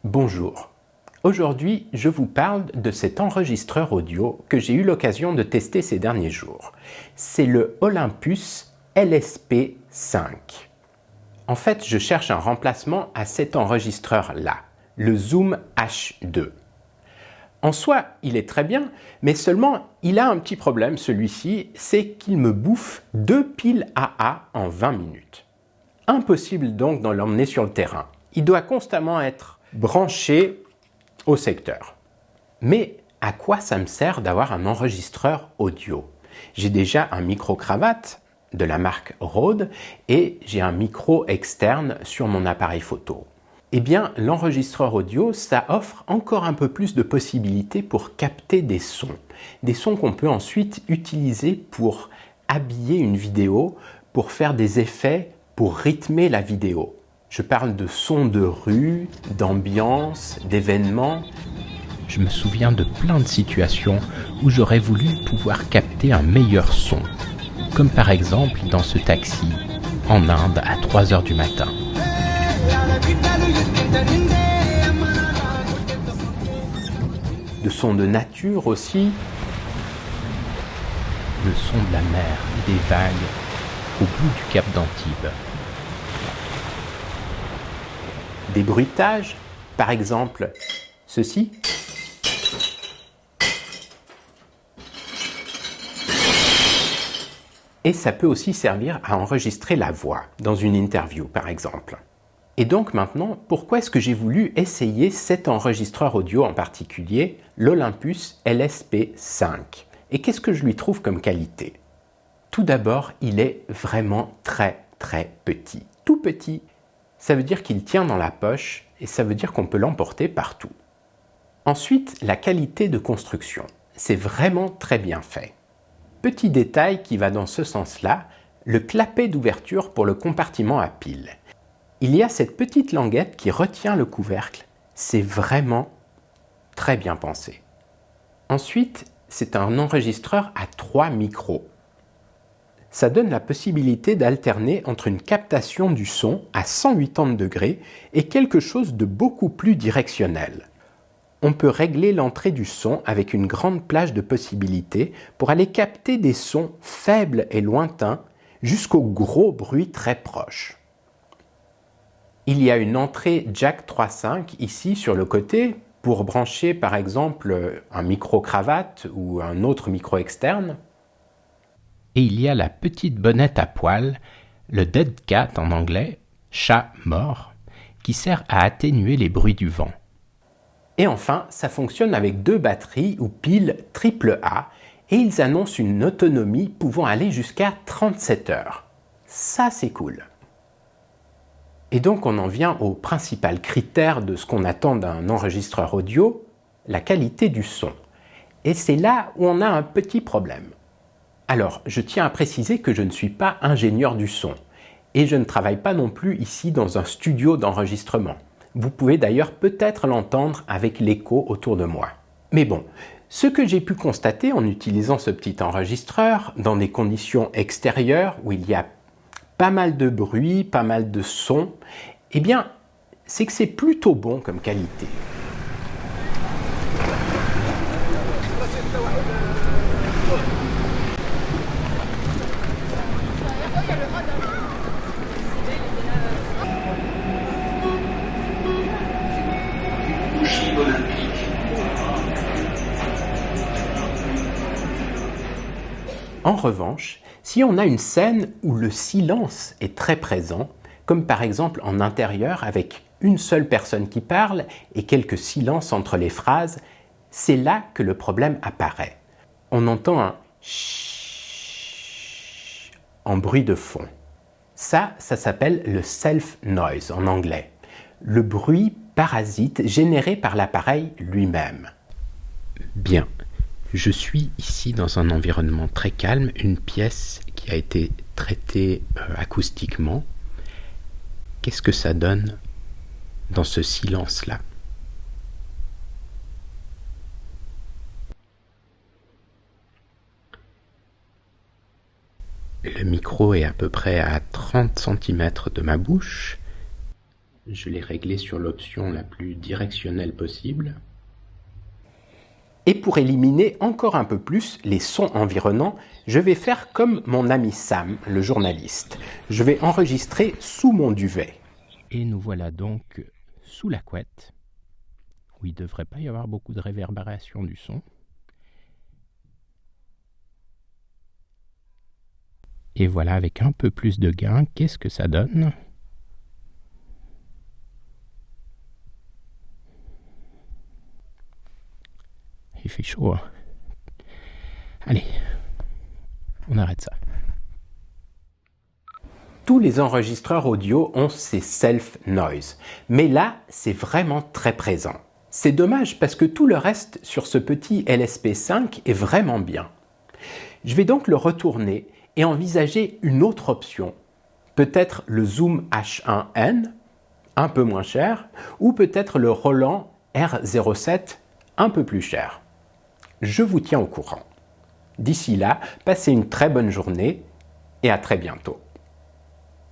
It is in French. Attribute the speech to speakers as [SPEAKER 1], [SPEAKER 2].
[SPEAKER 1] Bonjour. Aujourd'hui, je vous parle de cet enregistreur audio que j'ai eu l'occasion de tester ces derniers jours. C'est le Olympus LSP5. En fait, je cherche un remplacement à cet enregistreur-là, le Zoom H2. En soi, il est très bien, mais seulement il a un petit problème, celui-ci, c'est qu'il me bouffe 2 piles AA en 20 minutes. Impossible donc de l'emmener sur le terrain. Il doit constamment être branché au secteur. Mais à quoi ça me sert d'avoir un enregistreur audio? J'ai déjà un micro-cravate de la marque Rode et j'ai un micro externe sur mon appareil photo. Eh bien, l'enregistreur audio, ça offre encore un peu plus de possibilités pour capter des sons qu'on peut ensuite utiliser pour habiller une vidéo, pour faire des effets, pour rythmer la vidéo. Je parle de sons de rue, d'ambiance, d'événements. Je me souviens de plein de situations où j'aurais voulu pouvoir capter un meilleur son, comme par exemple dans ce taxi en Inde à 3 heures du matin. De sons de nature aussi, le son de la mer et des vagues au bout du cap d'Antibes. Des bruitages, par exemple ceci. Et ça peut aussi servir à enregistrer la voix, dans une interview par exemple. Et donc maintenant, pourquoi est-ce que j'ai voulu essayer cet enregistreur audio en particulier, l'Olympus LSP5? Et qu'est-ce que je lui trouve comme qualité? Tout d'abord, il est vraiment très petit. Tout petit. Ça veut dire qu'il tient dans la poche et ça veut dire qu'on peut l'emporter partout. Ensuite, la qualité de construction. C'est vraiment très bien fait. Petit détail qui va dans ce sens-là, le clapet d'ouverture pour le compartiment à pile. Il y a cette petite languette qui retient le couvercle. C'est vraiment très bien pensé. Ensuite, c'est un enregistreur à 3 micros. Ça donne la possibilité d'alterner entre une captation du son à 180 degrés et quelque chose de beaucoup plus directionnel. On peut régler l'entrée du son avec une grande plage de possibilités pour aller capter des sons faibles et lointains jusqu'aux gros bruits très proches. Il y a une entrée jack 3.5 ici sur le côté pour brancher par exemple un micro-cravate ou un autre micro externe. Et il y a la petite bonnette à poil, le dead cat en anglais, chat mort, qui sert à atténuer les bruits du vent. Et enfin, ça fonctionne avec 2 batteries ou piles AAA et ils annoncent une autonomie pouvant aller jusqu'à 37 heures. Ça, c'est cool. Et donc, on en vient au principal critère de ce qu'on attend d'un enregistreur audio, la qualité du son. Et c'est là où on a un petit problème. Alors, je tiens à préciser que je ne suis pas ingénieur du son et je ne travaille pas non plus ici dans un studio d'enregistrement. Vous pouvez d'ailleurs peut-être l'entendre avec l'écho autour de moi. Mais bon, ce que j'ai pu constater en utilisant ce petit enregistreur dans des conditions extérieures où il y a pas mal de bruit, pas mal de son, eh bien, c'est que c'est plutôt bon comme qualité. En revanche, si on a une scène où le silence est très présent, comme par exemple en intérieur avec une seule personne qui parle et quelques silences entre les phrases, c'est là que le problème apparaît. On entend un chut en bruit de fond. Ça s'appelle le self-noise en anglais, le bruit parasite généré par l'appareil lui-même. Bien. Je suis ici dans un environnement très calme, une pièce qui a été traitée acoustiquement. Qu'est-ce que ça donne dans ce silence-là? Le micro est à peu près à 30 cm de ma bouche. Je l'ai réglé sur l'option la plus directionnelle possible. Et pour éliminer encore un peu plus les sons environnants, je vais faire comme mon ami Sam, le journaliste. Je vais enregistrer sous mon duvet. Et nous voilà donc sous la couette, où il ne devrait pas y avoir beaucoup de réverbération du son. Et voilà, avec un peu plus de gain, qu'est-ce que ça donne ? Il fait chaud. Hein. Allez, on arrête ça. Tous les enregistreurs audio ont ces self-noise, mais là, c'est vraiment très présent. C'est dommage parce que tout le reste sur ce petit LSP5 est vraiment bien. Je vais donc le retourner et envisager une autre option. Peut-être le Zoom H1N, un peu moins cher, ou peut-être le Roland R07, un peu plus cher. Je vous tiens au courant. D'ici là, passez une très bonne journée et à très bientôt.